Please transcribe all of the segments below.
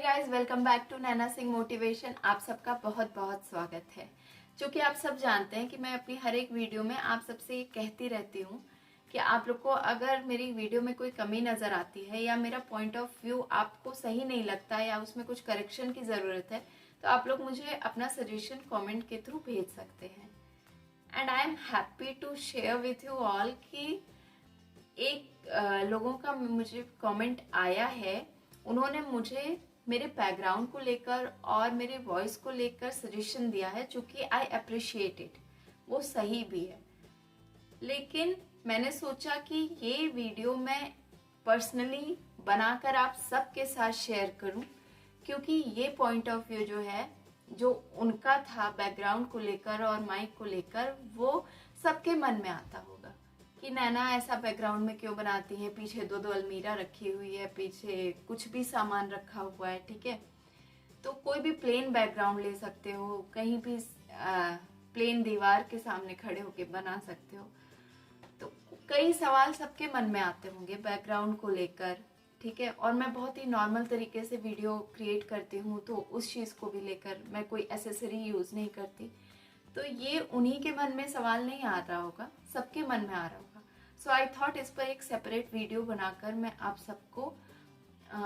Guys, welcome back to Naina Singh motivation. आप सबका बहुत बहुत स्वागत है। चूंकि आप सब जानते हैं कि मैं अपनी हर एक वीडियो में आप सबसे कहती रहती हूँ कि आप लोग को अगर मेरी वीडियो में कोई कमी नज़र आती है या मेरा पॉइंट ऑफ व्यू आपको सही नहीं लगता या उसमें कुछ करेक्शन की ज़रूरत है तो आप लोग मुझे अपना सजेशन कॉमेंट के थ्रू भेज सकते हैं। And I am happy to share with you all कि लोगों का मुझे कमेंट आया है। उन्होंने मुझे मेरे बैकग्राउंड को लेकर और मेरे वॉइस को लेकर सजेशन दिया है, जो कि आई अप्रिशिएट इट, वो सही भी है। लेकिन मैंने सोचा कि ये वीडियो मैं पर्सनली बनाकर आप सबके साथ शेयर करूं, क्योंकि ये पॉइंट ऑफ व्यू जो है, जो उनका था बैकग्राउंड को लेकर और माइक को लेकर, वो सबके मन में आता होगा कि नैना ऐसा बैकग्राउंड में क्यों बनाती है, पीछे दो दो अलमीरा रखी हुई है, पीछे कुछ भी सामान रखा हुआ है। ठीक है, तो कोई भी प्लेन बैकग्राउंड ले सकते हो, कहीं भी प्लेन दीवार के सामने खड़े होके बना सकते हो। तो कई सवाल सबके मन में आते होंगे बैकग्राउंड को लेकर। ठीक है, और मैं बहुत ही नॉर्मल तरीके से वीडियो क्रिएट करती हूँ, तो उस चीज़ को भी लेकर मैं कोई एसेसरी यूज़ नहीं करती। तो ये उन्हीं के मन में सवाल नहीं आ रहा होगा, सबके मन में आ रहा होगा। सो आई थॉट इस पर एक सेपरेट वीडियो बनाकर मैं आप सबको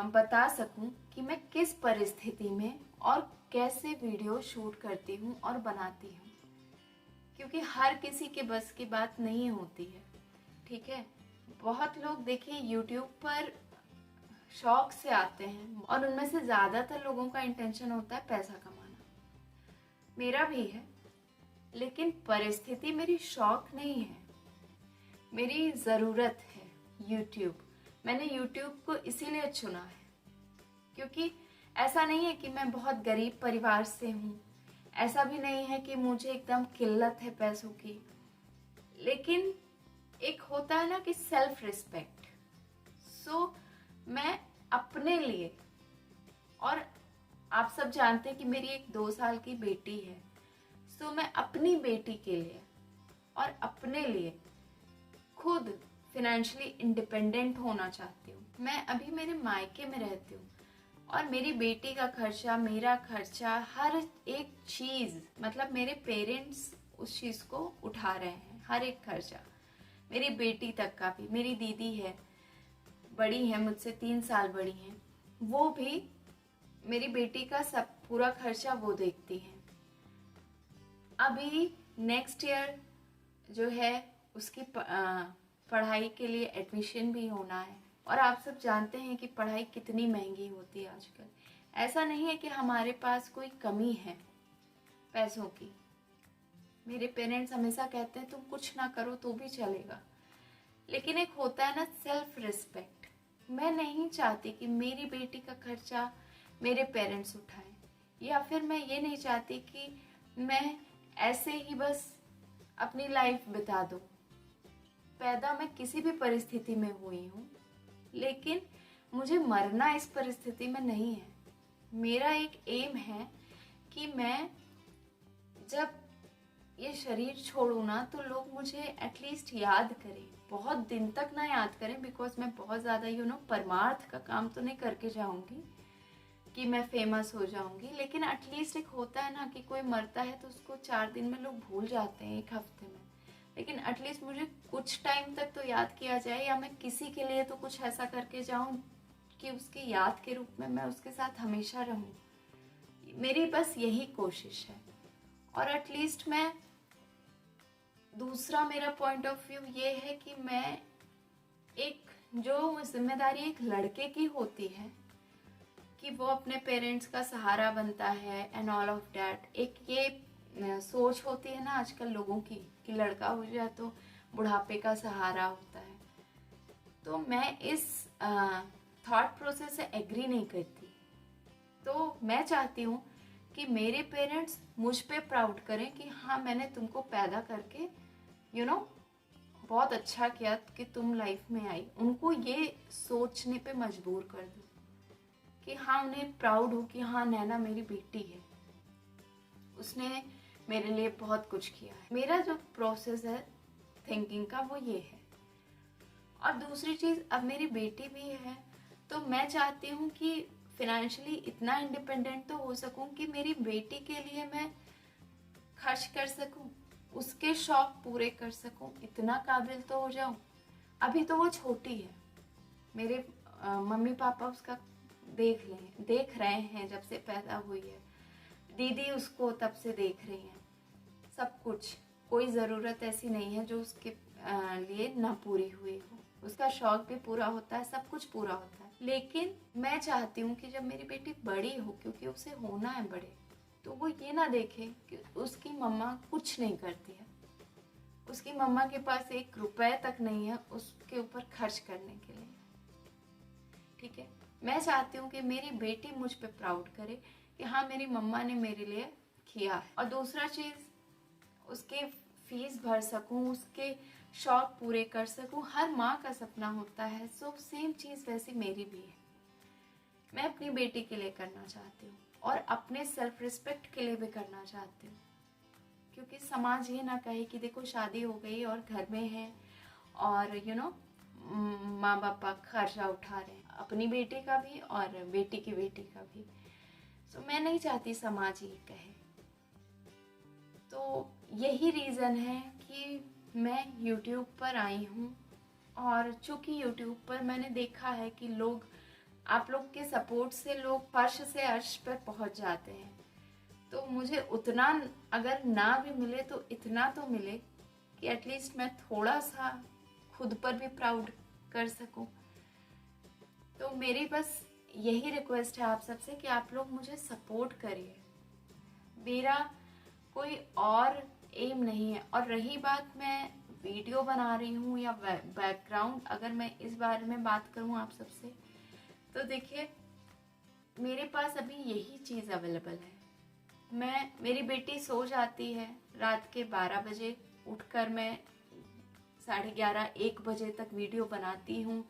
बता सकूं कि मैं किस परिस्थिति में और कैसे वीडियो शूट करती हूं और बनाती हूं, क्योंकि हर किसी के बस की बात नहीं होती है। ठीक है, बहुत लोग देखिए यूट्यूब पर शौक से आते हैं और उनमें से ज़्यादातर लोगों का इंटेंशन होता है पैसा कमाना। मेरा भी है, लेकिन परिस्थिति मेरी शौक नहीं है, मेरी ज़रूरत है। यूट्यूब, मैंने यूट्यूब को इसीलिए चुना है क्योंकि ऐसा नहीं है कि मैं बहुत गरीब परिवार से हूँ, ऐसा भी नहीं है कि मुझे एकदम किल्लत है पैसों की, लेकिन एक होता है ना कि सेल्फ रिस्पेक्ट। सो मैं अपने लिए, और आप सब जानते हैं कि मेरी एक 2 साल की बेटी है, सो मैं अपनी बेटी के लिए और अपने लिए खुद फिनेंशियली इंडिपेंडेंट होना चाहती हूँ। मैं अभी मेरे मायके में रहती हूँ और मेरी बेटी का खर्चा, मेरा खर्चा, हर एक चीज़, मतलब मेरे पेरेंट्स उस चीज़ को उठा रहे हैं, हर एक खर्चा। मेरी बेटी तक का भी, मेरी दीदी है, बड़ी है मुझसे, 3 साल बड़ी हैं, वो भी मेरी बेटी का सब पूरा खर्चा वो देखती हैं। अभी नेक्स्ट ईयर जो है उसकी पढ़ाई के लिए एडमिशन भी होना है, और आप सब जानते हैं कि पढ़ाई कितनी महंगी होती है आजकल। ऐसा नहीं है कि हमारे पास कोई कमी है पैसों की। मेरे पेरेंट्स हमेशा कहते हैं तुम कुछ ना करो तो भी चलेगा, लेकिन एक होता है ना सेल्फ रिस्पेक्ट। मैं नहीं चाहती कि मेरी बेटी का खर्चा मेरे पेरेंट्स उठाएं, या फिर मैं ये नहीं चाहती कि मैं ऐसे ही बस अपनी लाइफ बिता दूं। पैदा मैं किसी भी परिस्थिति में हुई हूँ, लेकिन मुझे मरना इस परिस्थिति में नहीं है। मेरा एक एम है कि मैं जब ये शरीर छोड़ूँ ना, तो लोग मुझे एटलीस्ट याद करें, बहुत दिन तक ना याद करें, बिकॉज मैं बहुत ज़्यादा परमार्थ का काम तो नहीं करके जाऊँगी कि मैं फेमस हो जाऊँगी। लेकिन एटलीस्ट एक होता है ना कि कोई मरता है तो उसको 4 दिन में लोग भूल जाते हैं, 1 हफ्ते में, लेकिन एटलीस्ट मुझे कुछ टाइम तक तो याद किया जाए, या मैं किसी के लिए तो कुछ ऐसा करके जाऊं कि उसकी याद के रूप में मैं उसके साथ हमेशा रहूं। मेरी बस यही कोशिश है। और एटलीस्ट मैं, दूसरा मेरा पॉइंट ऑफ व्यू ये है कि मैं एक, जो जिम्मेदारी एक लड़के की होती है कि वो अपने पेरेंट्स का सहारा बनता है एंड ऑल ऑफ डैट, एक ये सोच होती है ना आजकल लोगों की कि लड़का हो जाए तो बुढ़ापे का सहारा होता है। तो मैं इस थॉट प्रोसेस से एग्री नहीं करती। तो मैं चाहती हूँ कि मेरे पेरेंट्स मुझ पे प्राउड करें कि हाँ, मैंने तुमको पैदा करके बहुत अच्छा किया कि तुम लाइफ में आई। उनको ये सोचने पे मजबूर कर दूँ कि हाँ, उन्हें प्राउड हो कि हाँ, नैना मेरी बेटी है, उसने मेरे लिए बहुत कुछ किया है। मेरा जो प्रोसेस है थिंकिंग का वो ये है। और दूसरी चीज़, अब मेरी बेटी भी है, तो मैं चाहती हूँ कि फिनेंशियली इतना इंडिपेंडेंट तो हो सकूं कि मेरी बेटी के लिए मैं खर्च कर सकूं, उसके शौक पूरे कर सकूं, इतना काबिल तो हो जाऊं। अभी तो वो छोटी है, मेरे मम्मी पापा उसका देख रहे हैं जब से पैदा हुई है, दीदी उसको तब से देख रही हैं, सब कुछ। कोई ज़रूरत ऐसी नहीं है जो उसके लिए ना पूरी हुई हो, उसका शौक भी पूरा होता है, सब कुछ पूरा होता है। लेकिन मैं चाहती हूँ कि जब मेरी बेटी बड़ी हो, क्योंकि उसे होना है बड़े, तो वो ये ना देखे कि उसकी मम्मा कुछ नहीं करती है, उसकी मम्मा के पास 1 रुपए तक नहीं है उसके ऊपर खर्च करने के लिए। ठीक है, मैं चाहती हूँ कि मेरी बेटी मुझ पे प्राउड करे कि हाँ मेरी मम्मा ने मेरे लिए किया है। और दूसरा चीज़, उसके फीस भर सकूँ, उसके शौक पूरे कर सकूँ, हर माँ का सपना होता है। सो सेम चीज़ वैसे मेरी भी है, मैं अपनी बेटी के लिए करना चाहती हूँ और अपने सेल्फ रिस्पेक्ट के लिए भी करना चाहती हूँ, क्योंकि समाज ये ना कहे कि देखो शादी हो गई और घर में है और माँ बापा खर्चा उठा रहे हैं, अपनी बेटी का भी और बेटी की बेटी का भी। सो मैं नहीं चाहती समाज ये कहे। तो यही रीज़न है कि मैं YouTube पर आई हूँ, और चूँकि YouTube पर मैंने देखा है कि लोग, आप लोग के सपोर्ट से लोग फर्श से अर्श पर पहुँच जाते हैं। तो मुझे उतना अगर ना भी मिले तो इतना तो मिले कि एटलीस्ट मैं थोड़ा सा खुद पर भी प्राउड कर सकूं। तो मेरी बस यही रिक्वेस्ट है आप सबसे कि आप लोग मुझे सपोर्ट करिए, मेरा कोई और एम नहीं है। और रही बात मैं वीडियो बना रही हूँ या बैकग्राउंड, अगर मैं इस बारे में बात करूँ आप सबसे, तो देखिए मेरे पास अभी यही चीज़ अवेलेबल है। मेरी बेटी सो जाती है रात के 12 बजे, उठकर मैं 11:30-1 बजे तक वीडियो बनाती हूँ,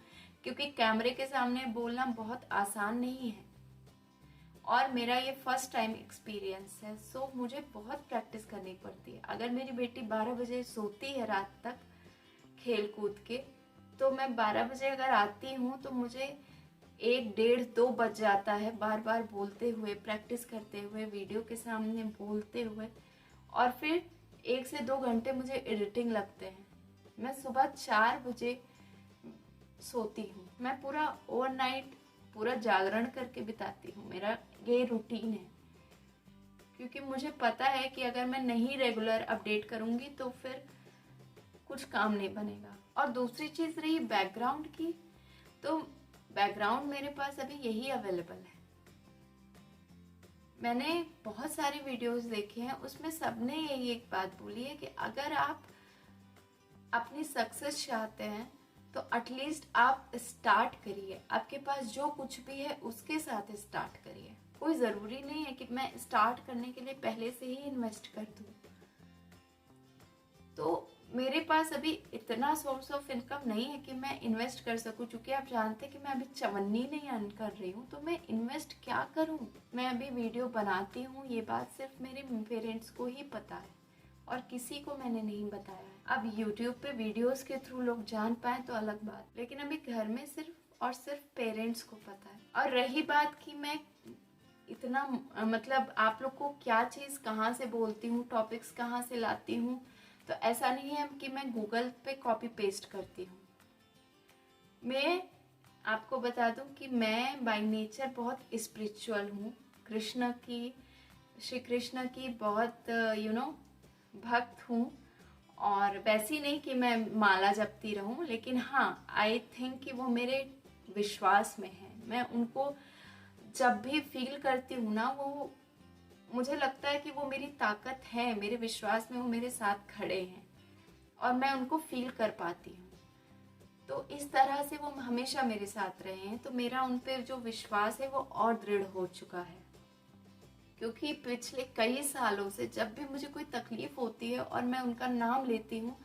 क्योंकि कैमरे के सामने बोलना बहुत आसान नहीं है और मेरा ये फर्स्ट टाइम एक्सपीरियंस है। सो मुझे बहुत प्रैक्टिस करनी पड़ती है। अगर मेरी बेटी 12 बजे सोती है रात तक खेल कूद के, तो मैं 12 बजे अगर आती हूँ तो मुझे 1, 1:30, 2 बज जाता है, बार बार बोलते हुए, प्रैक्टिस करते हुए, वीडियो के सामने बोलते हुए, और फिर 1 से 2 घंटे मुझे एडिटिंग लगते हैं। मैं सुबह 4 बजे सोती हूँ, मैं पूरा ओवरनाइट पूरा जागरण करके बिताती हूँ, मेरा ये रूटीन है, क्योंकि मुझे पता है कि अगर मैं नहीं रेगुलर अपडेट करूँगी तो फिर कुछ काम नहीं बनेगा। और दूसरी चीज़ रही बैकग्राउंड की, तो बैकग्राउंड मेरे पास अभी यही अवेलेबल है। मैंने बहुत सारे वीडियोस देखे हैं, उसमें सबने यही एक बात बोली है कि अगर आप अपनी सक्सेस चाहते हैं तो एटलीस्ट आप स्टार्ट करिए, आपके पास जो कुछ भी है उसके साथ स्टार्ट करिए। कोई ज़रूरी नहीं है कि मैं स्टार्ट करने के लिए पहले से ही इन्वेस्ट कर दूँ। तो मेरे पास अभी इतना सोर्स ऑफ इनकम नहीं है कि मैं इन्वेस्ट कर सकूं, क्योंकि आप जानते हैं कि मैं अभी चवन्नी नहीं अर्न कर रही हूँ, तो मैं इन्वेस्ट क्या करूँ। मैं अभी वीडियो बनाती हूँ, ये बात सिर्फ मेरे पेरेंट्स को ही पता है और किसी को मैंने नहीं बताया है। अब यूट्यूब पे वीडियोस के थ्रू लोग जान पाए तो अलग बात, लेकिन अभी घर में सिर्फ और सिर्फ पेरेंट्स को पता है। और रही बात कि मैं इतना मतलब आप लोग को क्या चीज़ कहाँ से बोलती हूँ, टॉपिक्स कहाँ से लाती हूँ, तो ऐसा नहीं है कि मैं गूगल पे कॉपी पेस्ट करती हूँ। मैं आपको बता दूं कि मैं बाय नेचर बहुत स्पिरिचुअल हूँ, श्री कृष्ण की बहुत भक्त हूँ। और वैसी नहीं कि मैं माला जपती रहूँ, लेकिन हाँ आई थिंक कि वो मेरे विश्वास में है। मैं उनको जब भी फील करती हूँ ना, वो मुझे लगता है कि वो मेरी ताकत है, मेरे विश्वास में वो मेरे साथ खड़े हैं और मैं उनको फील कर पाती हूँ। तो इस तरह से वो हमेशा मेरे साथ रहे हैं, तो मेरा उन पर जो विश्वास है वो और दृढ़ हो चुका है। क्योंकि पिछले कई सालों से जब भी मुझे कोई तकलीफ होती है और मैं उनका नाम लेती हूँ,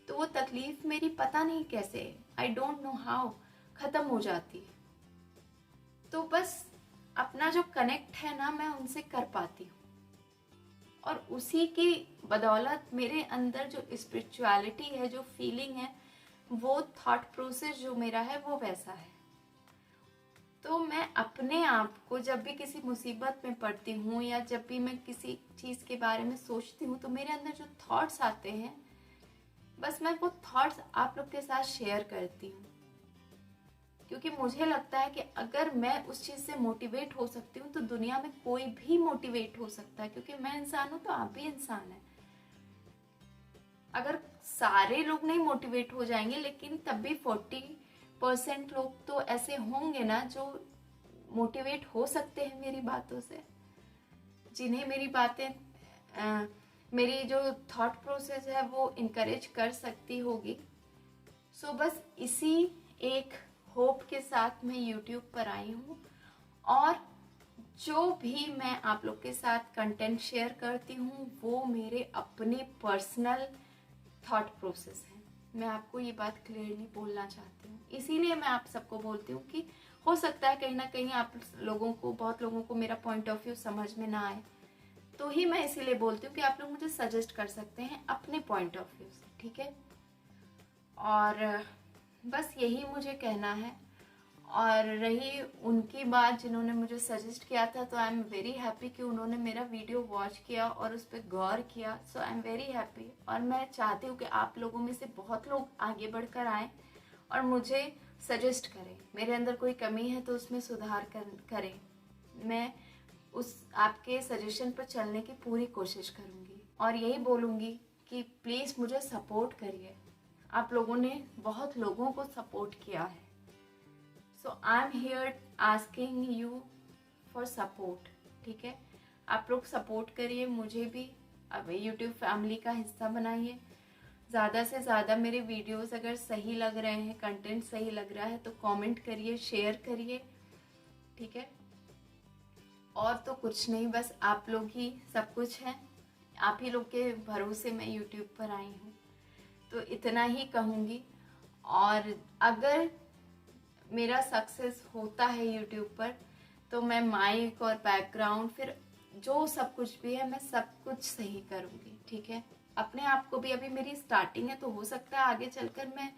तो वो तकलीफ मेरी पता नहीं कैसे, आई डोंट नो हाउ, खत्म हो जाती है। तो बस अपना जो कनेक्ट है ना, मैं उनसे कर पाती हूँ, और उसी की बदौलत मेरे अंदर जो स्पिरिचुअलिटी है, जो फीलिंग है, वो थॉट प्रोसेस जो मेरा है वो वैसा है। तो मैं अपने आप को जब भी किसी मुसीबत में पड़ती हूँ या जब भी मैं किसी चीज़ के बारे में सोचती हूँ तो मेरे अंदर जो थॉट्स आते हैं, बस मैं वो थॉट्स आप लोग के साथ शेयर करती हूँ, क्योंकि मुझे लगता है कि अगर मैं उस चीज़ से मोटिवेट हो सकती हूँ तो दुनिया में कोई भी मोटिवेट हो सकता है, क्योंकि मैं इंसान हूँ तो आप भी इंसान हैं। अगर सारे लोग नहीं मोटिवेट हो जाएंगे, लेकिन तब भी 40% लोग तो ऐसे होंगे ना जो मोटिवेट हो सकते हैं मेरी बातों से, जिन्हें मेरी बातें मेरी जो थॉट प्रोसेस है वो इनकरेज कर सकती होगी। सो बस इसी एक होप के साथ मैं यूट्यूब पर आई हूँ, और जो भी मैं आप लोग के साथ कंटेंट शेयर करती हूँ वो मेरे अपने पर्सनल थॉट प्रोसेस है। मैं आपको ये बात क्लियरली बोलना चाहती हूँ, इसीलिए मैं आप सबको बोलती हूँ कि हो सकता है कहीं ना कहीं आप लोगों को, बहुत लोगों को मेरा पॉइंट ऑफ व्यू समझ में ना आए, तो ही मैं इसीलिए बोलती हूँ कि आप लोग मुझे सजेस्ट कर सकते हैं अपने पॉइंट ऑफ व्यू से, ठीक है। और बस यही मुझे कहना है। और रही उनकी बात जिन्होंने मुझे सजेस्ट किया था, तो आई एम वेरी हैप्पी कि उन्होंने मेरा वीडियो वॉच किया और उस पर गौर किया। सो आई एम वेरी हैप्पी, और मैं चाहती हूँ कि आप लोगों में से बहुत लोग आगे बढ़कर आएँ और मुझे सजेस्ट करें, मेरे अंदर कोई कमी है तो उसमें सुधार करें। मैं उस आपके सजेशन पर चलने की पूरी कोशिश करूँगी, और यही बोलूँगी कि प्लीज़ मुझे सपोर्ट करिए। आप लोगों ने बहुत लोगों को सपोर्ट किया है, so I am here asking you for support, ठीक है। आप लोग सपोर्ट करिए मुझे भी, अब यूट्यूब फैमिली का हिस्सा बनाइए। ज़्यादा से ज़्यादा मेरे वीडियोस अगर सही लग रहे हैं, कंटेंट सही लग रहा है तो कमेंट करिए, शेयर करिए, ठीक है। और तो कुछ नहीं, बस आप लोग ही सब कुछ हैं, आप ही लोग के भरोसे मैं यूट्यूब पर आई हूँ, तो इतना ही कहूँगी। और अगर मेरा सक्सेस होता है यूट्यूब पर तो मैं माइक और बैकग्राउंड, फिर जो सब कुछ भी है मैं सब कुछ सही करूँगी, ठीक है। अपने आप को भी, अभी मेरी स्टार्टिंग है तो हो सकता है आगे चलकर मैं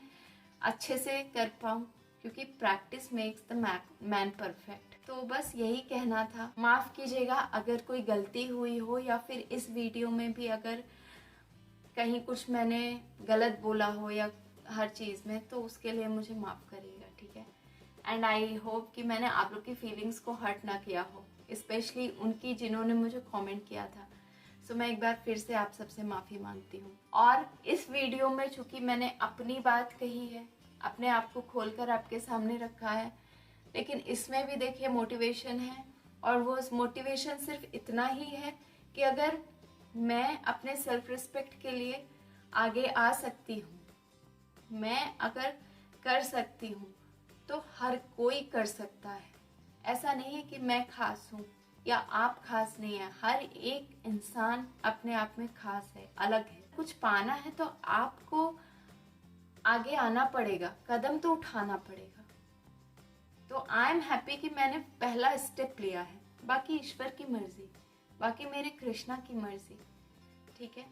अच्छे से कर पाऊँ, क्योंकि practice makes the man perfect. तो बस यही कहना था। माफ़ कीजिएगा अगर कोई गलती हुई हो, या फिर इस वीडियो में भी अगर कहीं कुछ मैंने गलत बोला हो या हर चीज़ में, तो उसके लिए मुझे माफ़ करिएगा, ठीक है। एंड आई होप कि मैंने आप लोग की फीलिंग्स को हर्ट ना किया हो, स्पेशली उनकी जिन्होंने मुझे कमेंट किया था। सो मैं एक बार फिर से आप सबसे माफ़ी मांगती हूँ। और इस वीडियो में चूँकि मैंने अपनी बात कही है, अपने आप को खोलकर आपके सामने रखा है, लेकिन इसमें भी देखिए मोटिवेशन है, और वो मोटिवेशन सिर्फ इतना ही है कि अगर मैं अपने सेल्फ रिस्पेक्ट के लिए आगे आ सकती हूँ, मैं अगर कर सकती हूँ तो हर कोई कर सकता है। ऐसा नहीं है कि मैं खास हूँ या आप खास नहीं है, हर एक इंसान अपने आप में खास है, अलग है। कुछ पाना है तो आपको आगे आना पड़ेगा, कदम तो उठाना पड़ेगा। तो आई एम हैप्पी कि मैंने पहला स्टेप लिया है, बाकी ईश्वर की मर्जी, बाकी मेरे कृष्णा की मर्जी, ठीक है।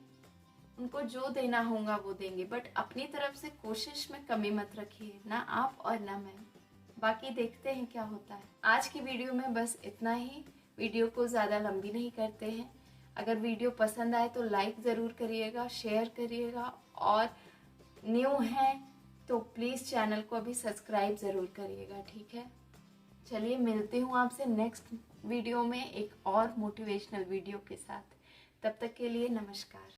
उनको जो देना होगा वो देंगे, बट अपनी तरफ से कोशिश में कमी मत रखिए, ना आप और ना मैं। बाकी देखते हैं क्या होता है। आज की वीडियो में बस इतना ही, वीडियो को ज़्यादा लंबी नहीं करते हैं। अगर वीडियो पसंद आए तो लाइक ज़रूर करिएगा, शेयर करिएगा, और न्यू हैं तो प्लीज़ चैनल को अभी सब्सक्राइब ज़रूर करिएगा, ठीक है। चलिए मिलती हूँ आपसे नेक्स्ट वीडियो में एक और मोटिवेशनल वीडियो के साथ। तब तक के लिए नमस्कार।